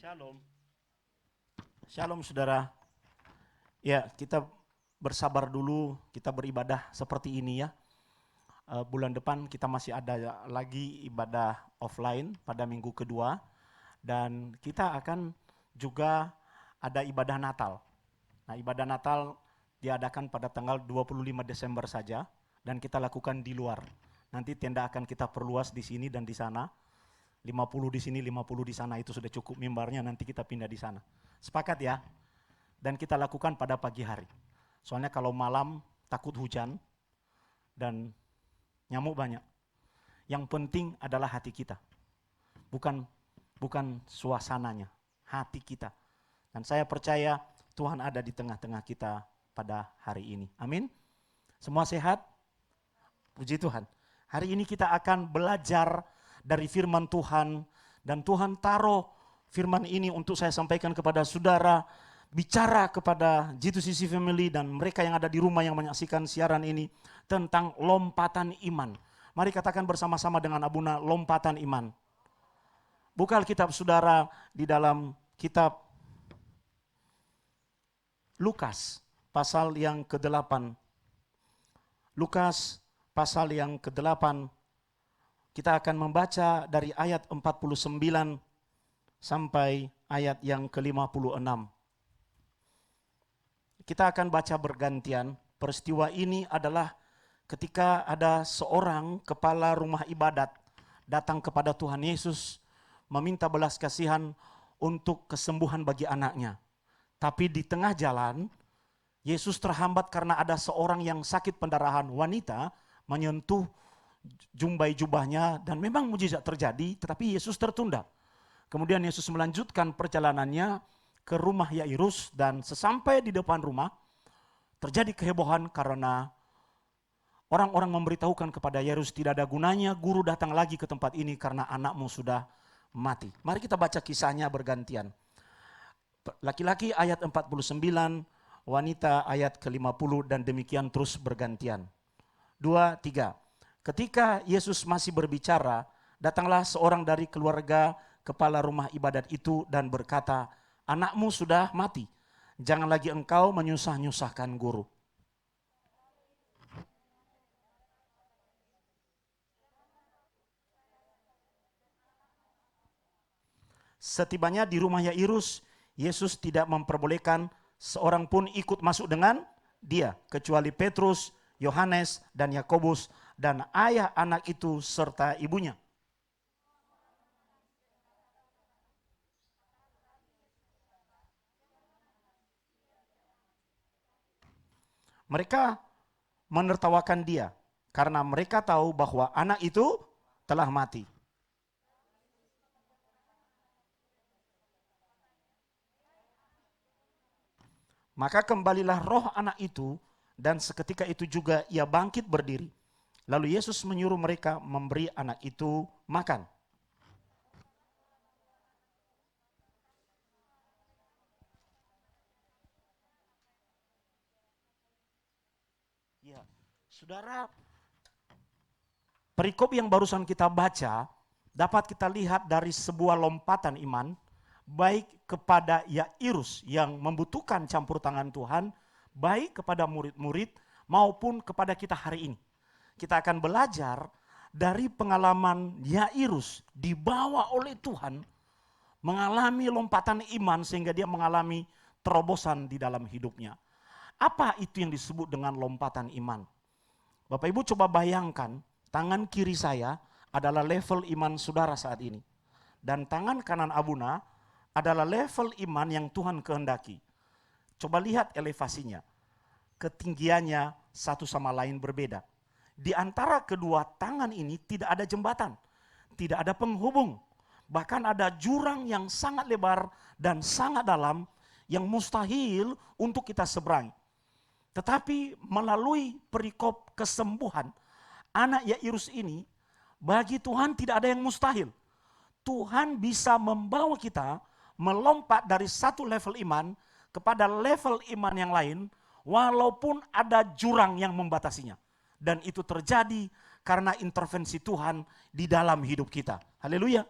Shalom. Shalom saudara. Ya, kita bersabar dulu, kita beribadah seperti ini ya. Bulan depan kita masih ada lagi ibadah offline pada minggu kedua. Dan kita akan juga ada ibadah Natal. Nah, ibadah Natal diadakan pada tanggal 25 Desember saja. Dan kita lakukan di luar. Nanti tenda akan kita perluas di sini dan di sana. 50 di sini, 50 di sana, itu sudah cukup mimbarnya, nanti kita pindah di sana. Sepakat ya? Dan kita lakukan pada pagi hari. Soalnya kalau malam takut hujan dan nyamuk banyak. Yang penting adalah hati kita. Bukan suasananya, hati kita. Dan saya percaya Tuhan ada di tengah-tengah kita pada hari ini. Amin. Semua sehat? Puji Tuhan. Hari ini kita akan belajar dari firman Tuhan, dan Tuhan taruh firman ini untuk saya sampaikan kepada saudara, bicara kepada G2CC Family dan mereka yang ada di rumah yang menyaksikan siaran ini tentang lompatan iman. Mari katakan bersama-sama dengan Abuna, lompatan iman. Buka Alkitab saudara di dalam kitab Lukas pasal yang ke-8. Lukas pasal yang ke-8. Kita akan membaca dari ayat 49 sampai ayat yang ke-56. Kita akan baca bergantian. Peristiwa ini adalah ketika ada seorang kepala rumah ibadat datang kepada Tuhan Yesus meminta belas kasihan untuk kesembuhan bagi anaknya. Tapi di tengah jalan, Yesus terhambat karena ada seorang yang sakit pendarahan wanita menyentuh jumbai jubahnya dan memang mujizat terjadi, tetapi Yesus tertunda. Kemudian Yesus melanjutkan perjalanannya ke rumah Yairus dan sesampai di depan rumah terjadi kehebohan karena orang-orang memberitahukan kepada Yairus, tidak ada gunanya guru datang lagi ke tempat ini karena anakmu sudah mati. Mari kita baca kisahnya bergantian. Laki-laki ayat 49, wanita ayat ke-50 dan demikian terus bergantian. 2, 3. Ketika Yesus masih berbicara, datanglah seorang dari keluarga kepala rumah ibadat itu dan berkata, anakmu sudah mati, jangan lagi engkau menyusah-nyusahkan guru. Setibanya di rumah Yairus, Yesus tidak memperbolehkan seorang pun ikut masuk dengan dia, kecuali Petrus, Yohanes, dan Yakobus, dan ayah anak itu serta ibunya. Mereka menertawakan dia karena mereka tahu bahwa anak itu telah mati. Maka kembalilah roh anak itu dan seketika itu juga ia bangkit berdiri. Lalu Yesus menyuruh mereka memberi anak itu makan. Ya, saudara, perikop yang barusan kita baca dapat kita lihat dari sebuah lompatan iman, baik kepada Yairus yang membutuhkan campur tangan Tuhan, baik kepada murid-murid maupun kepada kita hari ini. Kita akan belajar dari pengalaman Yairus dibawa oleh Tuhan mengalami lompatan iman sehingga dia mengalami terobosan di dalam hidupnya. Apa itu yang disebut dengan lompatan iman? Bapak Ibu coba bayangkan, tangan kiri saya adalah level iman saudara saat ini. Dan tangan kanan Abuna adalah level iman yang Tuhan kehendaki. Coba lihat elevasinya. Ketinggiannya satu sama lain berbeda. Di antara kedua tangan ini tidak ada jembatan, tidak ada penghubung. Bahkan ada jurang yang sangat lebar dan sangat dalam yang mustahil untuk kita seberangi. Tetapi melalui perikop kesembuhan anak Yairus ini, bagi Tuhan tidak ada yang mustahil. Tuhan bisa membawa kita melompat dari satu level iman kepada level iman yang lain, walaupun ada jurang yang membatasinya. Dan itu terjadi karena intervensi Tuhan di dalam hidup kita. Haleluya.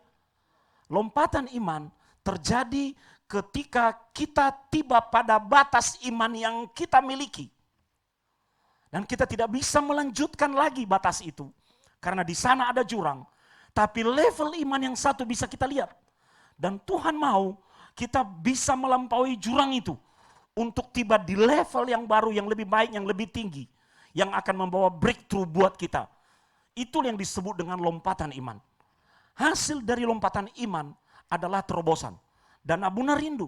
Lompatan iman terjadi ketika kita tiba pada batas iman yang kita miliki. Dan kita tidak bisa melanjutkan lagi batas itu. Karena di sana ada jurang. Tapi level iman yang satu bisa kita lihat. Dan Tuhan mau kita bisa melampaui jurang itu. Untuk tiba di level yang baru, yang lebih baik, yang lebih tinggi. Yang akan membawa breakthrough buat kita. Itu yang disebut dengan lompatan iman. Hasil dari lompatan iman adalah terobosan. Dan Abuna rindu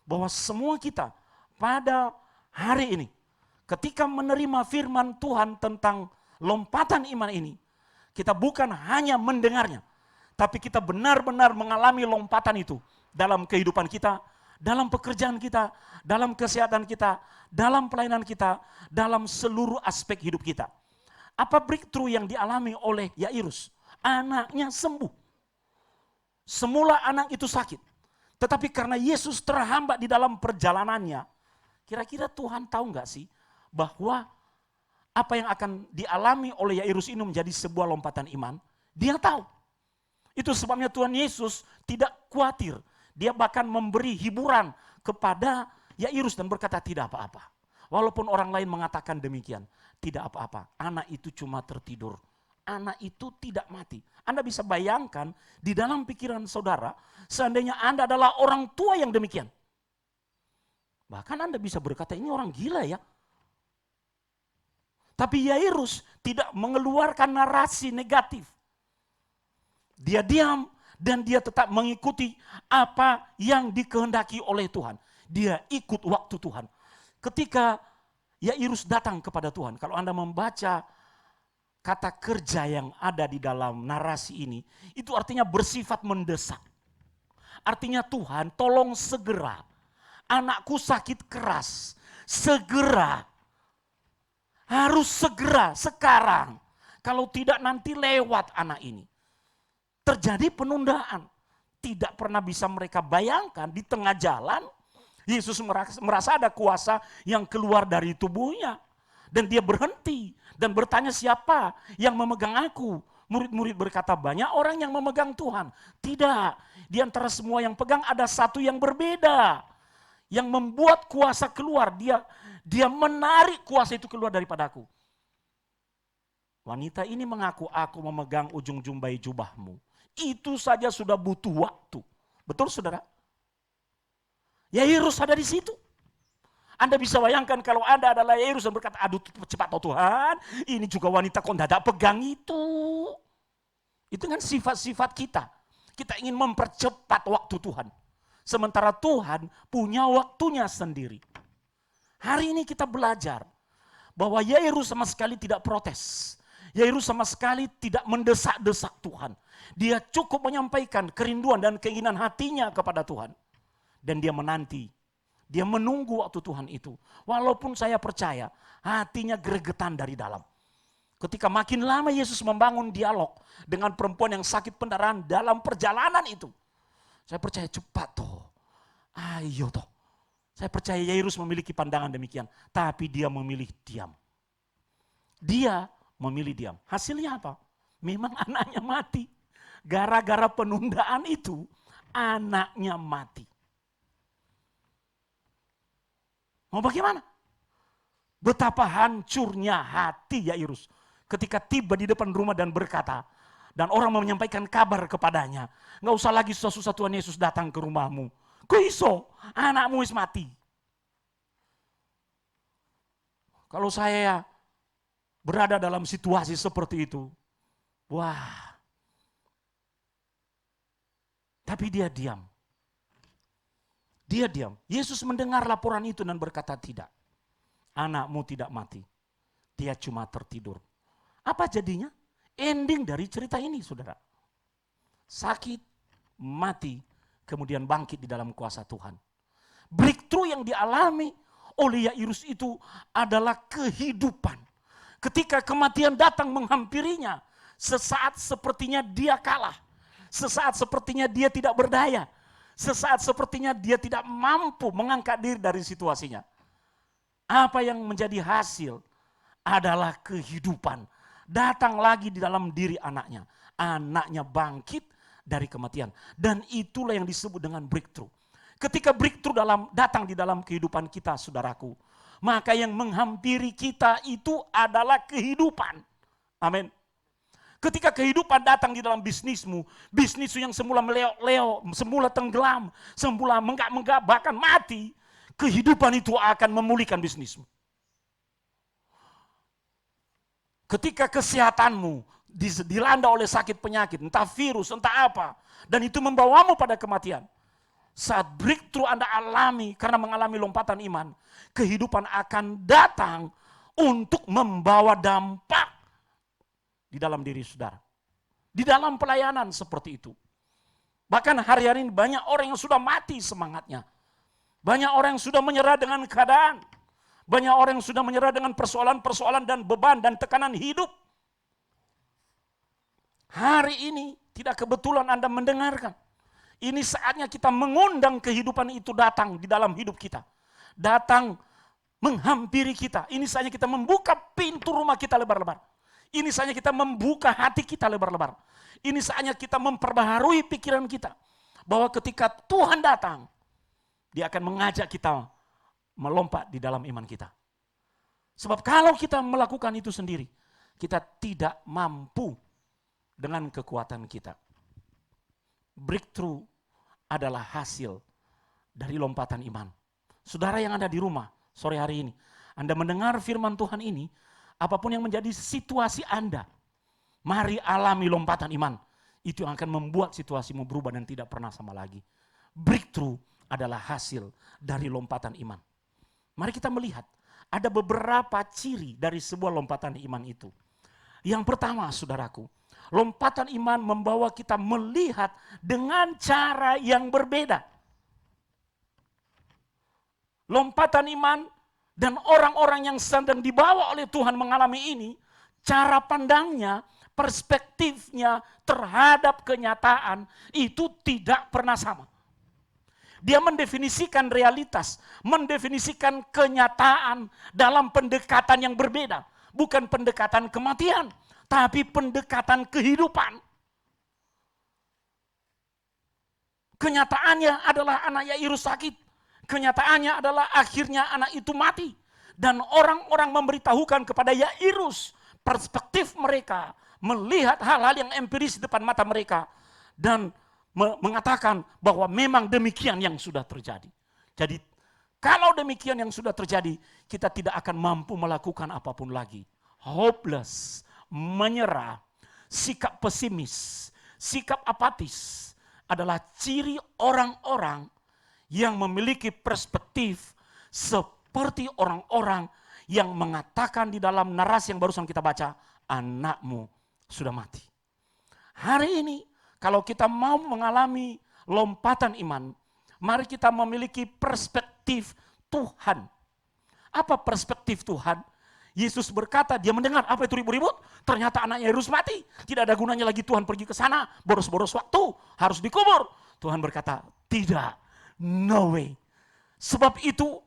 bahwa semua kita pada hari ini, ketika menerima firman Tuhan tentang lompatan iman ini, kita bukan hanya mendengarnya, tapi kita benar-benar mengalami lompatan itu dalam kehidupan kita, dalam pekerjaan kita, dalam kesehatan kita, dalam pelayanan kita, dalam seluruh aspek hidup kita. Apa breakthrough yang dialami oleh Yairus? Anaknya sembuh. Semula anak itu sakit. Tetapi karena Yesus terhambat di dalam perjalanannya, kira-kira Tuhan tahu nggak sih bahwa apa yang akan dialami oleh Yairus ini menjadi sebuah lompatan iman? Dia tahu. Itu sebabnya Tuhan Yesus tidak khawatir. Dia bahkan memberi hiburan kepada Yairus dan berkata tidak apa-apa. Walaupun orang lain mengatakan demikian, tidak apa-apa. Anak itu cuma tertidur. Anak itu tidak mati. Anda bisa bayangkan di dalam pikiran saudara, seandainya Anda adalah orang tua yang demikian. Bahkan Anda bisa berkata ini orang gila ya. Tapi Yairus tidak mengeluarkan narasi negatif. Dia diam dan dia tetap mengikuti apa yang dikehendaki oleh Tuhan. Dia ikut waktu Tuhan. Ketika Yairus datang kepada Tuhan, kalau Anda membaca kata kerja yang ada di dalam narasi ini, itu artinya bersifat mendesak. Artinya Tuhan tolong segera, anakku sakit keras, segera, harus segera, sekarang. Kalau tidak nanti lewat anak ini. Terjadi penundaan. Tidak pernah bisa mereka bayangkan di tengah jalan, Yesus merasa ada kuasa yang keluar dari tubuhnya. Dan dia berhenti dan bertanya siapa yang memegang aku. Murid-murid berkata banyak orang yang memegang Tuhan. Tidak, di antara semua yang pegang ada satu yang berbeda. Yang membuat kuasa keluar, dia menarik kuasa itu keluar daripadaku. Wanita ini mengaku aku memegang ujung jumbai jubahmu. Itu saja sudah butuh waktu. Betul saudara? Yairus ada di situ. Anda bisa bayangkan kalau Anda adalah Yairus dan berkata, aduh cepat oh Tuhan, ini juga wanita kok tidak pegang itu. Itu kan sifat-sifat kita. Kita ingin mempercepat waktu Tuhan. Sementara Tuhan punya waktunya sendiri. Hari ini kita belajar bahwa Yairus sama sekali tidak protes. Yairus sama sekali tidak mendesak-desak Tuhan. Dia cukup menyampaikan kerinduan dan keinginan hatinya kepada Tuhan. Dan dia menanti. Dia menunggu waktu Tuhan itu. Walaupun saya percaya hatinya gregetan dari dalam. Ketika makin lama Yesus membangun dialog dengan perempuan yang sakit pendarahan dalam perjalanan itu. Saya percaya cepat toh. Ayo toh. Saya percaya Yairus memiliki pandangan demikian. Tapi dia memilih diam. Dia memilih diam. Hasilnya apa? Memang anaknya mati. Gara-gara penundaan itu anaknya mati. Mau bagaimana? Betapa hancurnya hati Yairus ketika tiba di depan rumah dan berkata, dan orang menyampaikan kabar kepadanya, nggak usah lagi susah-susah Tuhan Yesus datang ke rumahmu. Kok iso? Anakmu wis mati. Kalau saya berada dalam situasi seperti itu, wah. Tapi dia diam. Dia diam. Yesus mendengar laporan itu dan berkata tidak. Anakmu tidak mati. Dia cuma tertidur. Apa jadinya? Ending dari cerita ini saudara. Sakit, mati, kemudian bangkit di dalam kuasa Tuhan. Breakthrough yang dialami oleh Yairus itu adalah kehidupan. Ketika kematian datang menghampirinya, sesaat sepertinya dia kalah. Sesaat sepertinya dia tidak berdaya. Sesaat sepertinya dia tidak mampu mengangkat diri dari situasinya. Apa yang menjadi hasil adalah kehidupan. Datang lagi di dalam diri anaknya. Anaknya bangkit, dari kematian. Dan itulah yang disebut dengan breakthrough. Ketika breakthrough datang di dalam kehidupan kita, saudaraku, maka yang menghampiri kita itu adalah kehidupan. Amin. Ketika kehidupan datang di dalam bisnismu yang semula meleo-leo, semula tenggelam, semula menggak-menggak, bahkan mati, kehidupan itu akan memulihkan bisnismu. Ketika kesehatanmu dilanda oleh sakit penyakit, entah virus, entah apa, dan itu membawamu pada kematian. Saat breakthrough Anda alami karena mengalami lompatan iman, kehidupan akan datang untuk membawa dampak di dalam diri saudara. Di dalam pelayanan seperti itu. Bahkan hari-hari ini banyak orang yang sudah mati semangatnya. Banyak orang yang sudah menyerah dengan keadaan. Banyak orang yang sudah menyerah dengan persoalan-persoalan dan beban dan tekanan hidup. Hari ini tidak kebetulan Anda mendengarkan. Ini saatnya kita mengundang kehidupan itu datang di dalam hidup kita. Datang menghampiri kita. Ini saatnya kita membuka pintu rumah kita lebar-lebar. Ini saatnya kita membuka hati kita lebar-lebar. Ini saatnya kita memperbaharui pikiran kita. Bahwa ketika Tuhan datang, Dia akan mengajak kita melompat di dalam iman kita. Sebab kalau kita melakukan itu sendiri, kita tidak mampu dengan kekuatan kita. Breakthrough adalah hasil dari lompatan iman. Saudara yang ada di rumah sore hari ini, Anda mendengar firman Tuhan ini, apapun yang menjadi situasi Anda, mari alami lompatan iman. Itu yang akan membuat situasimu berubah dan tidak pernah sama lagi. Breakthrough adalah hasil dari lompatan iman. Mari kita melihat, ada beberapa ciri dari sebuah lompatan iman itu. Yang pertama, saudaraku, lompatan iman membawa kita melihat dengan cara yang berbeda. Lompatan iman dan orang-orang yang sedang dibawa oleh Tuhan mengalami ini, cara pandangnya, perspektifnya terhadap kenyataan itu tidak pernah sama. Dia mendefinisikan realitas, mendefinisikan kenyataan dalam pendekatan yang berbeda. Bukan pendekatan kematian, tapi pendekatan kehidupan. Kenyataannya adalah anak Yairus sakit. Kenyataannya adalah akhirnya anak itu mati. Dan orang-orang memberitahukan kepada Yairus perspektif mereka, melihat hal-hal yang empiris di depan mata mereka. Dan mengatakan bahwa memang demikian yang sudah terjadi. Jadi kalau demikian yang sudah terjadi, kita tidak akan mampu melakukan apapun lagi. Hopeless, menyerah, sikap pesimis, sikap apatis adalah ciri orang-orang yang memiliki perspektif seperti orang-orang yang mengatakan di dalam narasi yang barusan kita baca, anakmu sudah mati. Hari ini kalau kita mau mengalami lompatan iman, mari kita memiliki perspektif Tuhan. Apa perspektif Tuhan? Yesus berkata, dia mendengar apa itu ribut-ribut, ternyata anaknya Yairus mati. Tidak ada gunanya lagi Tuhan pergi ke sana, boros-boros waktu, harus dikubur. Tuhan berkata, tidak, no way. Sebab itu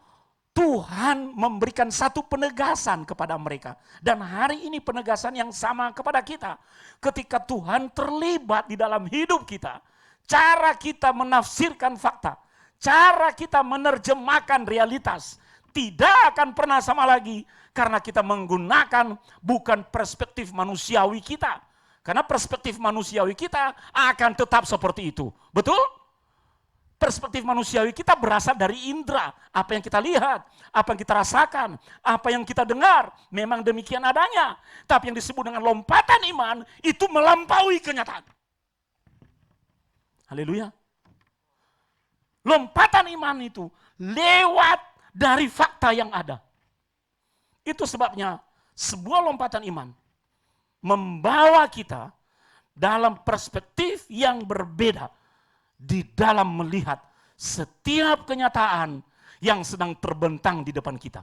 Tuhan memberikan satu penegasan kepada mereka. Dan hari ini penegasan yang sama kepada kita. Ketika Tuhan terlibat di dalam hidup kita, cara kita menafsirkan fakta, cara kita menerjemahkan realitas, tidak akan pernah sama lagi karena kita menggunakan bukan perspektif manusiawi kita. Karena perspektif manusiawi kita akan tetap seperti itu. Betul? Perspektif manusiawi kita berasal dari indera. Apa yang kita lihat, apa yang kita rasakan, apa yang kita dengar. Memang demikian adanya. Tapi yang disebut dengan lompatan iman, itu melampaui kenyataan. Haleluya. Lompatan iman itu lewat dari fakta yang ada. Itu sebabnya sebuah lompatan iman membawa kita dalam perspektif yang berbeda di dalam melihat setiap kenyataan yang sedang terbentang di depan kita.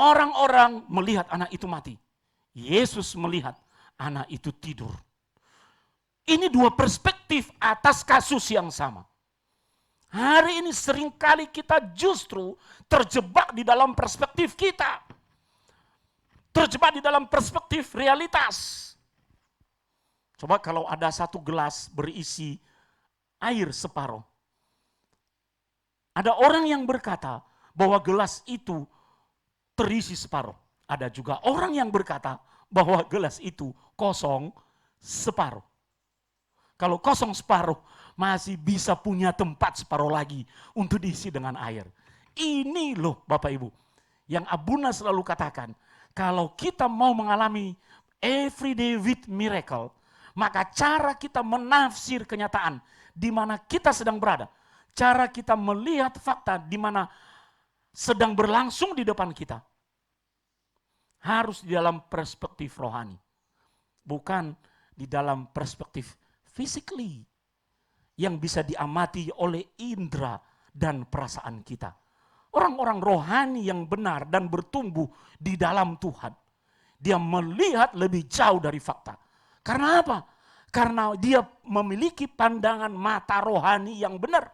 Orang-orang melihat anak itu mati. Yesus melihat anak itu tidur. Ini dua perspektif atas kasus yang sama. Hari ini seringkali kita justru terjebak di dalam perspektif kita. Terjebak di dalam perspektif realitas. Coba kalau ada satu gelas berisi air separuh. Ada orang yang berkata bahwa gelas itu terisi separuh. Ada juga orang yang berkata bahwa gelas itu kosong separuh. Kalau kosong separuh, masih bisa punya tempat separuh lagi untuk diisi dengan air. Ini loh Bapak Ibu, yang Abuna selalu katakan, kalau kita mau mengalami everyday with miracle, maka cara kita menafsir kenyataan di mana kita sedang berada, cara kita melihat fakta di mana sedang berlangsung di depan kita, harus di dalam perspektif rohani, bukan di dalam perspektif physically yang bisa diamati oleh indera dan perasaan kita. Orang-orang rohani yang benar dan bertumbuh di dalam Tuhan, dia melihat lebih jauh dari fakta. Karena apa? Karena dia memiliki pandangan mata rohani yang benar.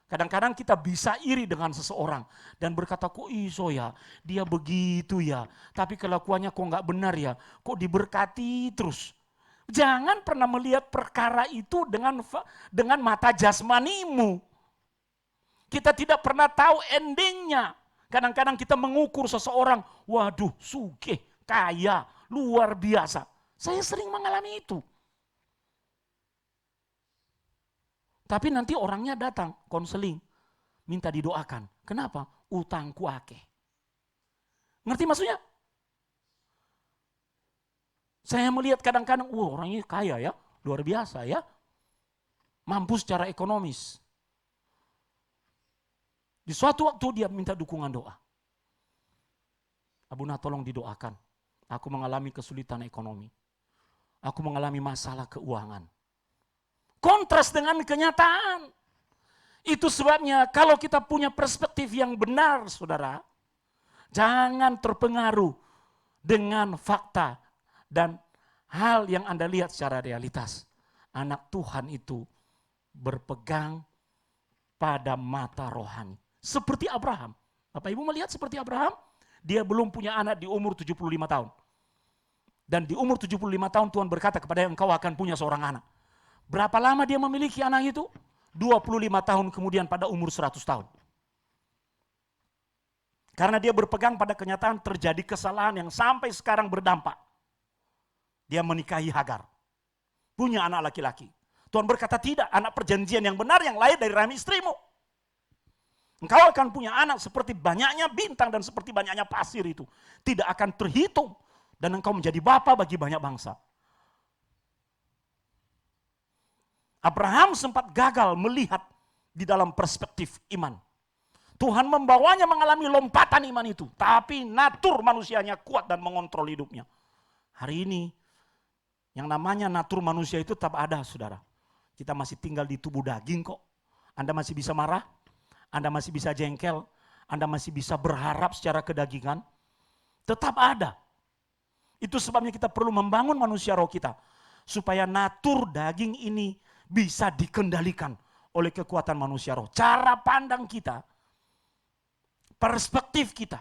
Kadang-kadang kita bisa iri dengan seseorang dan berkata, kok iso ya, dia begitu ya, tapi kelakuannya kok nggak benar ya, kok diberkati terus. Jangan pernah melihat perkara itu dengan mata jasmanimu. Kita tidak pernah tahu endingnya. Kadang-kadang kita mengukur seseorang, waduh sugih, kaya, luar biasa. Saya sering mengalami itu. Tapi nanti orangnya datang, konseling, minta didoakan. Kenapa? Utangku akeh. Ngerti maksudnya? Saya melihat kadang-kadang, orangnya kaya ya, luar biasa ya. Mampu secara ekonomis. Di suatu waktu dia minta dukungan doa. Abuna tolong didoakan. Aku mengalami kesulitan ekonomi. Aku mengalami masalah keuangan. Kontras dengan kenyataan. Itu sebabnya kalau kita punya perspektif yang benar, saudara, jangan terpengaruh dengan fakta dan hal yang Anda lihat secara realitas. Anak Tuhan itu berpegang pada mata rohani. Seperti Abraham. Bapak Ibu melihat seperti Abraham? Dia belum punya anak di umur 75 tahun. Dan di umur 75 tahun Tuhan berkata kepada engkau akan punya seorang anak. Berapa lama dia memiliki anak itu? 25 tahun kemudian pada umur 100 tahun. Karena dia berpegang pada kenyataan terjadi kesalahan yang sampai sekarang berdampak. Dia menikahi Hagar. Punya anak laki-laki. Tuhan berkata tidak, anak perjanjian yang benar yang lahir dari rahim istrimu. Engkau akan punya anak seperti banyaknya bintang dan seperti banyaknya pasir itu. Tidak akan terhitung. Dan engkau menjadi bapa bagi banyak bangsa. Abraham sempat gagal melihat di dalam perspektif iman. Tuhan membawanya mengalami lompatan iman itu. Tapi natur manusianya kuat dan mengontrol hidupnya. Hari ini yang namanya natur manusia itu tetap ada, saudara. Kita masih tinggal di tubuh daging kok. Anda masih bisa marah. Anda masih bisa jengkel, Anda masih bisa berharap secara kedagingan, tetap ada. Itu sebabnya kita perlu membangun manusia roh kita, supaya natur daging ini bisa dikendalikan oleh kekuatan manusia roh. Cara pandang kita, perspektif kita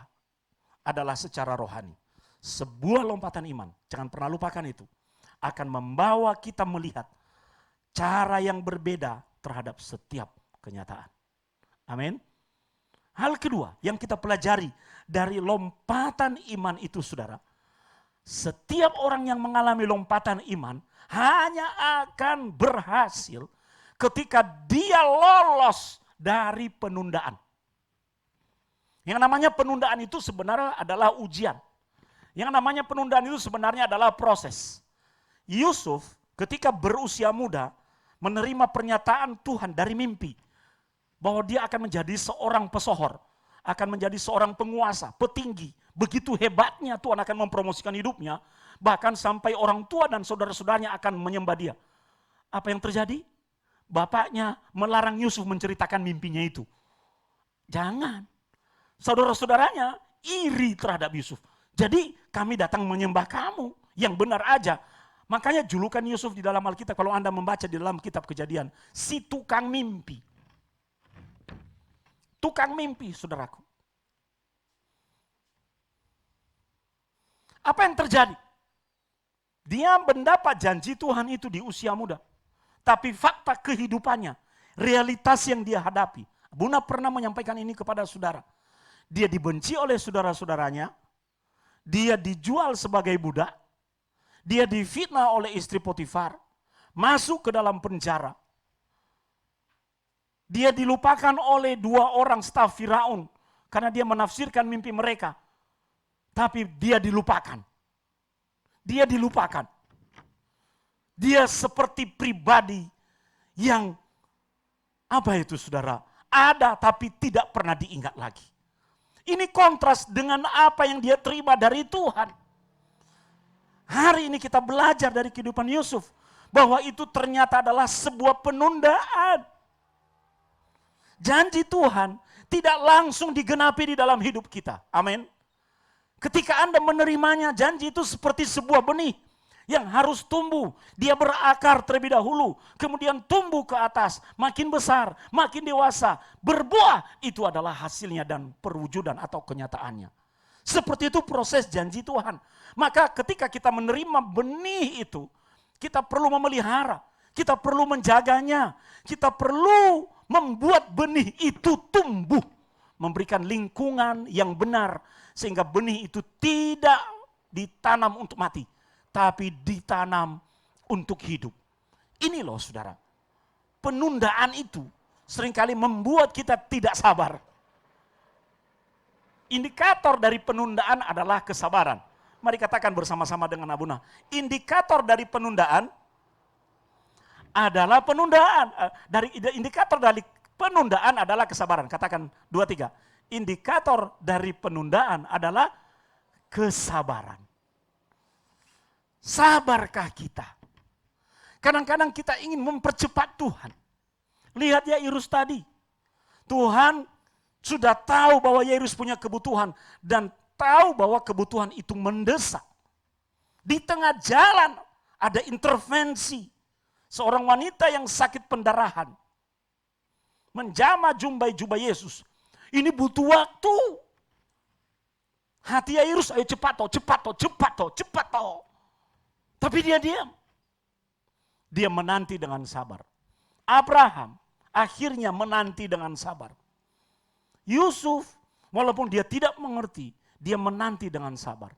adalah secara rohani. Sebuah lompatan iman, jangan pernah lupakan itu, akan membawa kita melihat cara yang berbeda terhadap setiap kenyataan. Amin. Hal kedua yang kita pelajari dari lompatan iman itu, saudara. Setiap orang yang mengalami lompatan iman hanya akan berhasil ketika dia lolos dari penundaan. Yang namanya penundaan itu sebenarnya adalah ujian. Yang namanya penundaan itu sebenarnya adalah proses. Yusuf ketika berusia muda menerima pernyataan Tuhan dari mimpi. Bahwa dia akan menjadi seorang pesohor, akan menjadi seorang penguasa, petinggi. Begitu hebatnya Tuhan akan mempromosikan hidupnya, bahkan sampai orang tua dan saudara-saudaranya akan menyembah dia. Apa yang terjadi? Bapaknya melarang Yusuf menceritakan mimpinya itu. Jangan. Saudara-saudaranya iri terhadap Yusuf. Jadi kami datang menyembah kamu, yang benar aja. Makanya julukan Yusuf di dalam Alkitab, kalau Anda membaca di dalam kitab Kejadian, si tukang mimpi. Tukang mimpi, saudaraku. Apa yang terjadi? Dia mendapat janji Tuhan itu di usia muda. Tapi fakta kehidupannya, realitas yang dia hadapi. Buna pernah menyampaikan ini kepada saudara. Dia dibenci oleh saudara-saudaranya, dia dijual sebagai budak, dia difitnah oleh istri Potifar, masuk ke dalam penjara. Dia dilupakan oleh 2 orang staf Firaun karena dia menafsirkan mimpi mereka. Tapi dia dilupakan. Dia dilupakan. Dia seperti pribadi yang apa itu saudara? Ada tapi tidak pernah diingat lagi. Ini kontras dengan apa yang dia terima dari Tuhan. Hari ini kita belajar dari kehidupan Yusuf bahwa itu ternyata adalah sebuah penundaan. Janji Tuhan tidak langsung digenapi di dalam hidup kita. Amin. Ketika Anda menerimanya, janji itu seperti sebuah benih yang harus tumbuh. Dia berakar terlebih dahulu, kemudian tumbuh ke atas, makin besar, makin dewasa, berbuah. Itu adalah hasilnya dan perwujudan atau kenyataannya. Seperti itu proses janji Tuhan. Maka ketika kita menerima benih itu, kita perlu memelihara, kita perlu menjaganya, kita perlu membuat benih itu tumbuh, memberikan lingkungan yang benar, sehingga benih itu tidak ditanam untuk mati, tapi ditanam untuk hidup. Ini loh saudara, penundaan itu seringkali membuat kita tidak sabar. Indikator dari penundaan adalah kesabaran. Mari katakan bersama-sama dengan Abuna. Indikator dari penundaan adalah penundaan. Indikator dari penundaan adalah kesabaran. Katakan 2, 3. Indikator dari penundaan adalah kesabaran. Sabarkah kita? Kadang-kadang kita ingin mempercepat Tuhan. Lihat Yairus tadi. Tuhan sudah tahu bahwa Yairus punya kebutuhan dan tahu bahwa kebutuhan itu mendesak. Di tengah jalan ada intervensi. Seorang wanita yang sakit pendarahan menjamah jubah Yesus. Ini butuh waktu. Hati Yairus, ayo cepat toh, cepat toh, cepat toh, cepat toh. Tapi dia diam. Dia menanti dengan sabar. Abraham akhirnya menanti dengan sabar. Yusuf, walaupun dia tidak mengerti, dia menanti dengan sabar.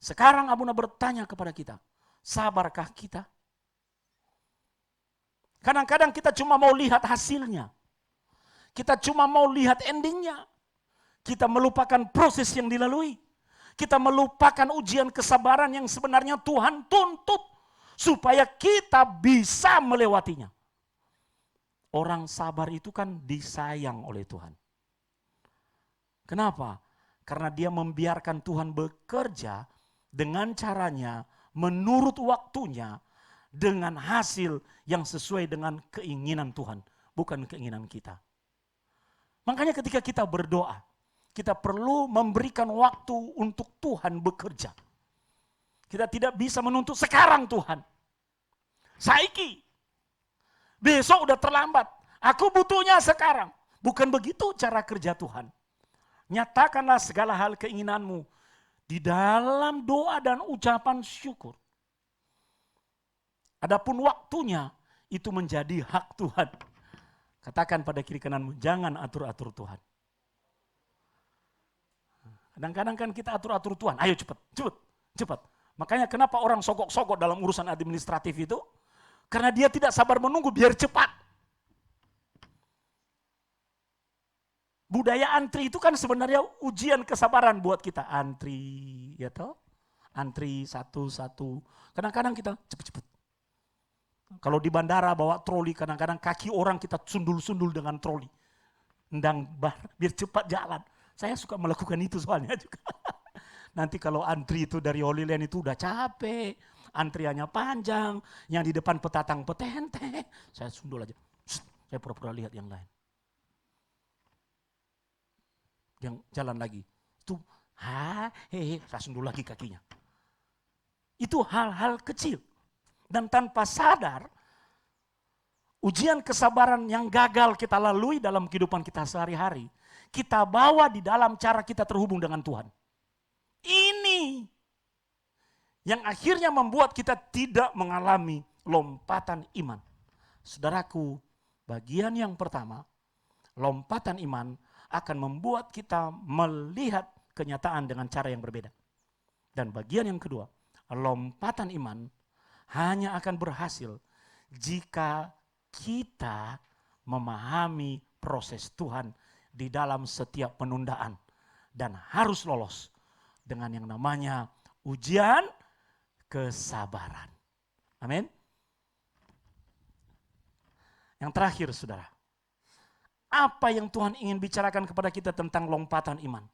Sekarang Abuna bertanya kepada kita, sabarkah kita? Kadang-kadang kita cuma mau lihat hasilnya. Kita cuma mau lihat endingnya. Kita melupakan proses yang dilalui. Kita melupakan ujian kesabaran yang sebenarnya Tuhan tuntut supaya kita bisa melewatinya. Orang sabar itu kan disayang oleh Tuhan. Kenapa? Karena dia membiarkan Tuhan bekerja dengan caranya, menurut waktunya, dengan hasil yang sesuai dengan keinginan Tuhan, bukan keinginan kita. Makanya ketika kita berdoa, kita perlu memberikan waktu untuk Tuhan bekerja. Kita tidak bisa menuntut sekarang Tuhan. Saiki, besok udah terlambat, aku butuhnya sekarang. Bukan begitu cara kerja Tuhan. Nyatakanlah segala hal keinginanmu di dalam doa dan ucapan syukur. Adapun waktunya itu menjadi hak Tuhan. Katakan pada kiri kananmu, jangan atur-atur Tuhan. Kadang-kadang kan kita atur-atur Tuhan, ayo cepat, cepat, cepat. Makanya kenapa orang sogok-sogok dalam urusan administratif itu? Karena dia tidak sabar menunggu biar cepat. Budaya antri itu kan sebenarnya ujian kesabaran buat kita. Antri, ya toh? Antri satu-satu. Kadang-kadang kita cepet-cepet. Kalau di bandara bawa troli, kadang-kadang kaki orang kita sundul-sundul dengan troli. Endang biar cepat jalan. Saya suka melakukan itu soalnya juga. Nanti kalau antri itu dari Holy Land itu udah capek. Antriannya panjang. Yang di depan petatang petente. Saya sundul aja. Saya pura-pura lihat yang lain. Yang jalan lagi. Itu saya sundul lagi kakinya. Itu hal-hal kecil. Dan tanpa sadar, ujian kesabaran yang gagal kita lalui dalam kehidupan kita sehari-hari, kita bawa di dalam cara kita terhubung dengan Tuhan. Ini yang akhirnya membuat kita tidak mengalami lompatan iman. Saudaraku, bagian yang pertama, lompatan iman akan membuat kita melihat kenyataan dengan cara yang berbeda. Dan bagian yang kedua, lompatan iman hanya akan berhasil jika kita memahami proses Tuhan di dalam setiap penundaan dan harus lolos dengan yang namanya ujian kesabaran. Amin. Yang terakhir, saudara, apa yang Tuhan ingin bicarakan kepada kita tentang lompatan iman?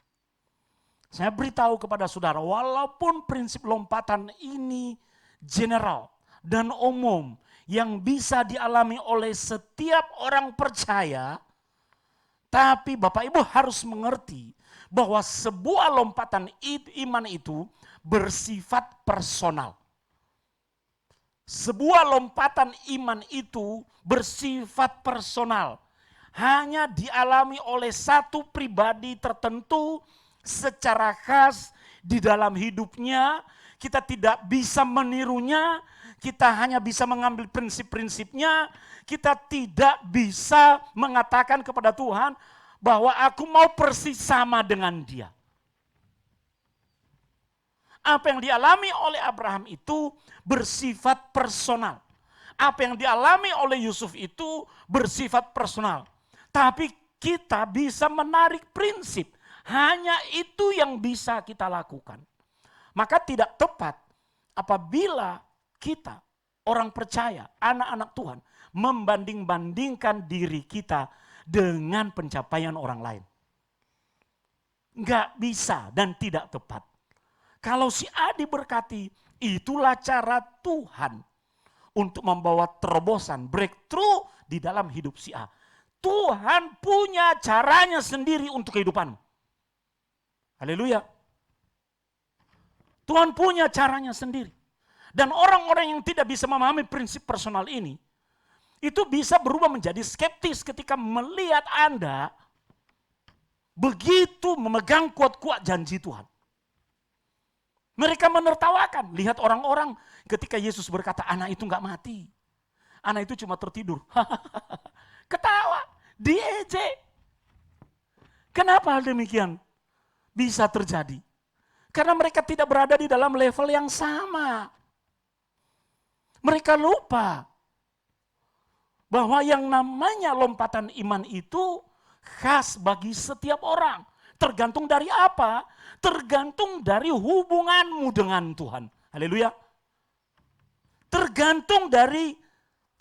Saya beritahu kepada saudara, walaupun prinsip lompatan ini general dan umum yang bisa dialami oleh setiap orang percaya, tapi Bapak Ibu harus mengerti bahwa sebuah lompatan iman itu bersifat personal. Sebuah lompatan iman itu bersifat personal. Hanya dialami oleh satu pribadi tertentu secara khas di dalam hidupnya. Kita tidak bisa menirunya, kita hanya bisa mengambil prinsip-prinsipnya. Kita tidak bisa mengatakan kepada Tuhan bahwa aku mau persis sama dengan dia. Apa yang dialami oleh Abraham itu bersifat personal. Apa yang dialami oleh Yusuf itu bersifat personal. Tapi kita bisa menarik prinsip. Hanya itu yang bisa kita lakukan. Maka tidak tepat apabila kita, orang percaya, anak-anak Tuhan, membanding-bandingkan diri kita dengan pencapaian orang lain. Enggak bisa dan tidak tepat. Kalau si A diberkati, itulah cara Tuhan untuk membawa terobosan, breakthrough di dalam hidup si A. Tuhan punya caranya sendiri untuk kehidupanmu. Haleluya. Tuhan punya caranya sendiri. Dan orang-orang yang tidak bisa memahami prinsip personal ini, itu bisa berubah menjadi skeptis ketika melihat Anda begitu memegang kuat-kuat janji Tuhan. Mereka menertawakan, lihat orang-orang ketika Yesus berkata anak itu enggak mati. Anak itu cuma tertidur. Ketawa, diejek. Kenapa hal demikian bisa terjadi? Karena mereka tidak berada di dalam level yang sama. Mereka lupa bahwa yang namanya lompatan iman itu khas bagi setiap orang. Tergantung dari apa? Tergantung dari hubunganmu dengan Tuhan. Haleluya. Tergantung dari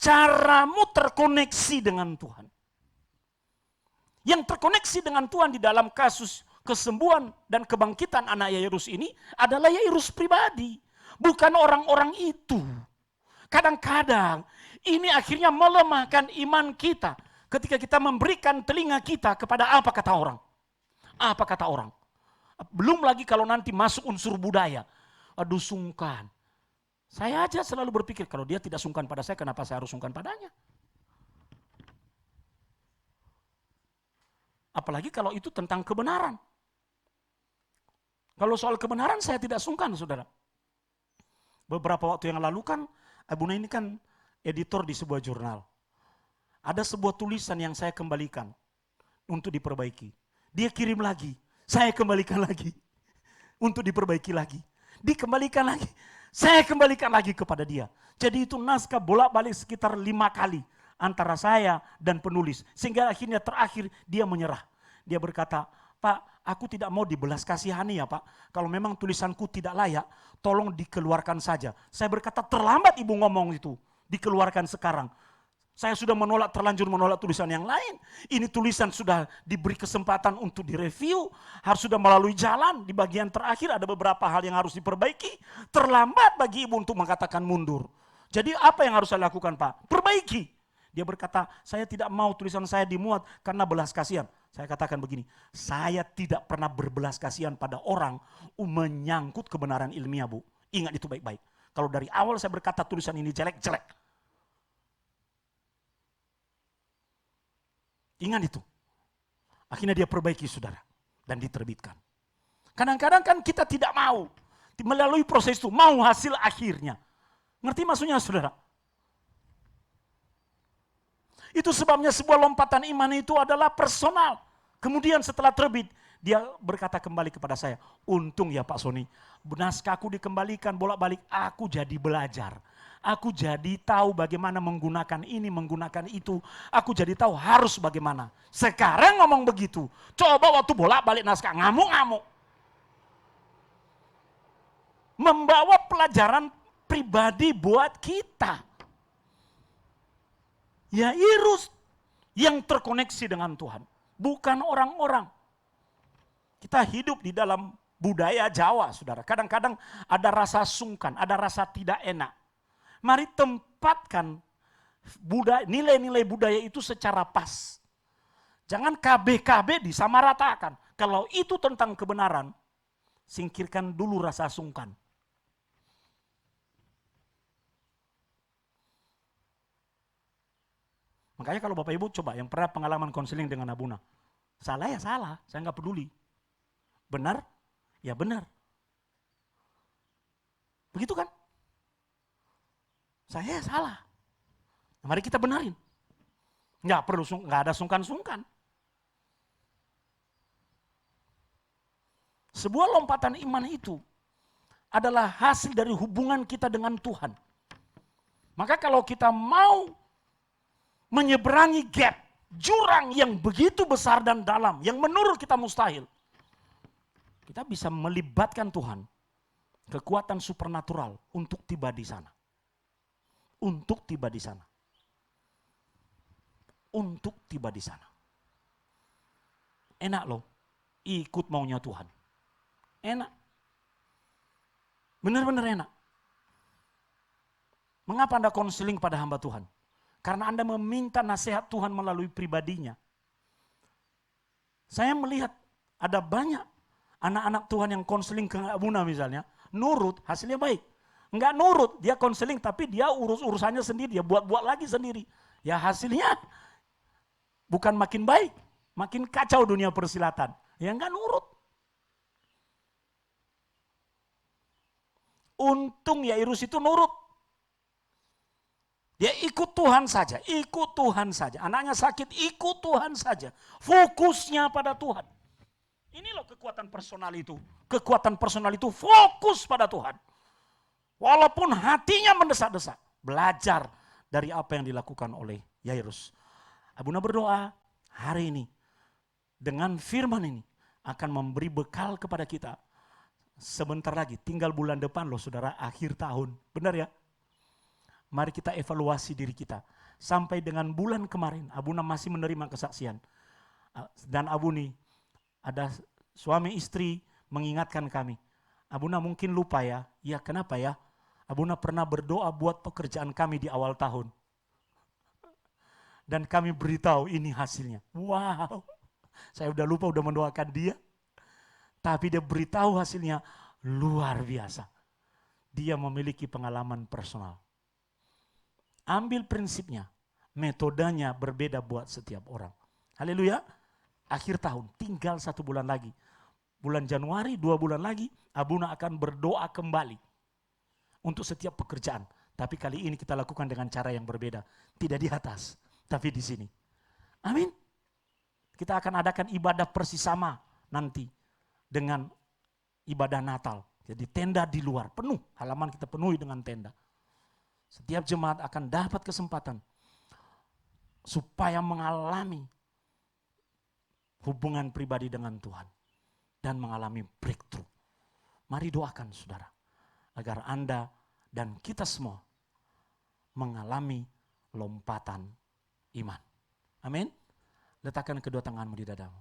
caramu terkoneksi dengan Tuhan. Yang terkoneksi dengan Tuhan di dalam kasus kesembuhan dan kebangkitan anak Yairus ini adalah Yairus pribadi. Bukan orang-orang itu. Kadang-kadang ini akhirnya melemahkan iman kita. Ketika kita memberikan telinga kita kepada apa kata orang. Apa kata orang? Belum lagi kalau nanti masuk unsur budaya. Aduh sungkan. Saya aja selalu berpikir kalau dia tidak sungkan pada saya, kenapa saya harus sungkan padanya? Apalagi kalau itu tentang kebenaran. Kalau soal kebenaran saya tidak sungkan, saudara. Beberapa waktu yang lalu kan, Abuna ini kan editor di sebuah jurnal. Ada sebuah tulisan yang saya kembalikan untuk diperbaiki. Dia kirim lagi, saya kembalikan lagi untuk diperbaiki lagi. Dikembalikan lagi, saya kembalikan lagi kepada dia. Jadi itu naskah bolak-balik sekitar 5 kali antara saya dan penulis. Sehingga akhirnya terakhir dia menyerah. Dia berkata, Pak, aku tidak mau dibelas kasihani ya Pak. Kalau memang tulisanku tidak layak, tolong dikeluarkan saja. Saya berkata, terlambat ibu ngomong itu, dikeluarkan sekarang. Saya sudah terlanjur menolak tulisan yang lain. Ini tulisan sudah diberi kesempatan untuk direview, harus sudah melalui jalan. Di bagian terakhir ada beberapa hal yang harus diperbaiki. Terlambat bagi ibu untuk mengatakan mundur. Jadi apa yang harus saya lakukan Pak? Perbaiki. Dia berkata, saya tidak mau tulisan saya dimuat karena belas kasihan. Saya katakan begini, saya tidak pernah berbelas kasihan pada orang menyangkut kebenaran ilmiah Bu. Ingat itu baik-baik. Kalau dari awal saya berkata tulisan ini jelek-jelek. Ingat itu. Akhirnya dia perbaiki saudara. Dan diterbitkan. Kadang-kadang kan kita tidak mau. Melalui proses itu, mau hasil akhirnya. Ngerti maksudnya saudara? Itu sebabnya sebuah lompatan iman itu adalah personal. Kemudian setelah terbit, dia berkata kembali kepada saya, untung ya Pak Sony, naskahku dikembalikan bolak-balik, aku jadi belajar. Aku jadi tahu bagaimana menggunakan ini, menggunakan itu. Aku jadi tahu harus bagaimana. Sekarang ngomong begitu, coba waktu bolak-balik naskah, ngamuk-ngamuk. Membawa pelajaran pribadi buat kita. Yairus yang terkoneksi dengan Tuhan, bukan orang-orang. Kita hidup di dalam budaya Jawa, saudara. Kadang-kadang ada rasa sungkan, ada rasa tidak enak. Mari tempatkan nilai-nilai budaya itu secara pas. Jangan KB-KB disamaratakan. Kalau itu tentang kebenaran, singkirkan dulu rasa sungkan. Makanya kalau Bapak Ibu coba yang pernah pengalaman konseling dengan Abuna. Salah ya salah, saya nggak peduli. Benar, ya benar. Begitu kan? Saya salah. Mari kita benarin. Nggak ada sungkan-sungkan. Sebuah lompatan iman itu adalah hasil dari hubungan kita dengan Tuhan. Maka kalau kita mau menyeberangi gap, jurang yang begitu besar dan dalam, yang menurut kita mustahil, kita bisa melibatkan Tuhan, kekuatan supernatural untuk tiba di sana. Untuk tiba di sana. Untuk tiba di sana. Enak loh, ikut maunya Tuhan. Enak. Benar-benar enak. Mengapa Anda konseling pada hamba Tuhan? Karena Anda meminta nasihat Tuhan melalui pribadinya. Saya melihat ada banyak anak-anak Tuhan yang konseling ke Abuna misalnya, nurut, hasilnya baik. Enggak nurut, dia konseling tapi dia urus-urusannya sendiri, dia buat-buat lagi sendiri. Ya hasilnya bukan makin baik, makin kacau dunia persilatan. Ya enggak nurut. Untung Yairus itu nurut. Dia ikut Tuhan saja, ikut Tuhan saja. Anaknya sakit, ikut Tuhan saja. Fokusnya pada Tuhan. Ini loh kekuatan personal itu. Kekuatan personal itu fokus pada Tuhan. Walaupun hatinya mendesak-desak. Belajar dari apa yang dilakukan oleh Yairus. Abuna berdoa hari ini. Dengan firman ini akan memberi bekal kepada kita. Sebentar lagi, tinggal bulan depan loh saudara, akhir tahun. Benar ya? Mari kita evaluasi diri kita. Sampai dengan bulan kemarin, Abuna masih menerima kesaksian. Dan Abuni, ada suami istri mengingatkan kami. Abuna mungkin lupa ya. Ya kenapa ya? Abuna pernah berdoa buat pekerjaan kami di awal tahun. Dan kami beritahu ini hasilnya. Wow, saya udah lupa, udah mendoakan dia. Tapi dia beritahu hasilnya luar biasa. Dia memiliki pengalaman personal. Ambil prinsipnya, metodenya berbeda buat setiap orang. Haleluya. Akhir tahun, tinggal 1 bulan lagi. Bulan Januari, 2 bulan lagi, Abuna akan berdoa kembali. Untuk setiap pekerjaan. Tapi kali ini kita lakukan dengan cara yang berbeda. Tidak di atas, tapi di sini. Amin. Kita akan adakan ibadah persis sama nanti. Dengan ibadah Natal. Jadi tenda di luar, penuh. Halaman kita penuhi dengan tenda. Setiap jemaat akan dapat kesempatan supaya mengalami hubungan pribadi dengan Tuhan dan mengalami breakthrough. Mari doakan saudara, agar Anda dan kita semua mengalami lompatan iman. Amin. Letakkan kedua tanganmu di dadamu.